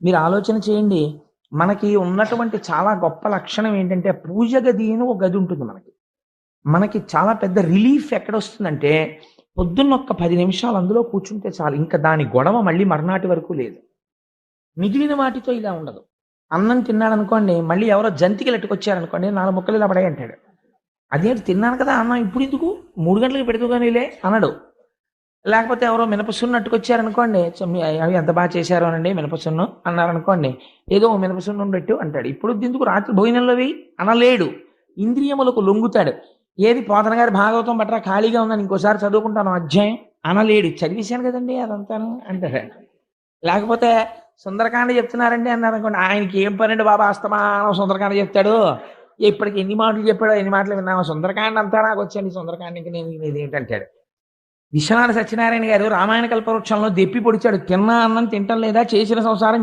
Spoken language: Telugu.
మీరు ఆలోచన చేయండి. మనకి ఉన్నటువంటి చాలా గొప్ప లక్షణం ఏంటంటే, పూజ గది అని ఒక గది ఉంటుంది మనకి. మనకి చాలా పెద్ద రిలీఫ్ ఎక్కడొస్తుందంటే, పొద్దున్న ఒక్క 10 నిమిషాలు అందులో కూర్చుంటే చాలు. ఇంక దాని గొడవ మళ్ళీ మర్నాటి వరకు లేదు. మిగిలిన వాటితో ఇలా ఉండదు. అన్నం తిన్నాడనుకోండి, మళ్ళీ ఎవరో జంతికలెట్టుకొచ్చారనుకోండి, 4 ముక్కలు ఇలా పడేయంటాడు. అదేంటి తిన్నాను కదా అన్నం ఇప్పుడెందుకు? 3 గంటలకి పెడుదువు గానీలే అనడు. లేకపోతే ఎవరో మినపసున్ను అట్టుకొచ్చారనుకోండి, అవి ఎంత బా చేశారోనండి మినపసున్ను అన్నారనుకోండి, ఏదో ఓ మినపసున్నుండి పెట్టు అంటాడు. ఇప్పుడొద్దెందుకు రాత్రి భోజనంలో వెయ్యి అనలేడు. ఇంద్రియములకు లొంగుతాడు. ఏది పోతన గారి భాగవతం పట్రా ఖాళీగా ఉందని ఇంకోసారి చదువుకుంటాను అధ్యాయం అనలేడు. చదివేశాను కదండీ అదంతాను అంటాడు. లేకపోతే సుందరకాండ చెప్తున్నారండి అన్నారనుకోండి, ఆయనకి ఏం పనండి బాబా అస్తమానం సుందరకాండ చెప్తాడు. ఇప్పటికి ఎన్ని మాటలు చెప్పాడో ఎన్ని మాటలు విన్నామా, సుందరకాండ అంతా నాకు వచ్చండి, సుందరకాండకి నేను ఇది ఏంటంటాడు. విశ్వనాథ సత్యనారాయణ గారు రామాయణ కల్పవృక్షంలో దెప్పి పొడిచాడు. తిన్న అన్నం తింటం లేదా, చేసిన సంసారం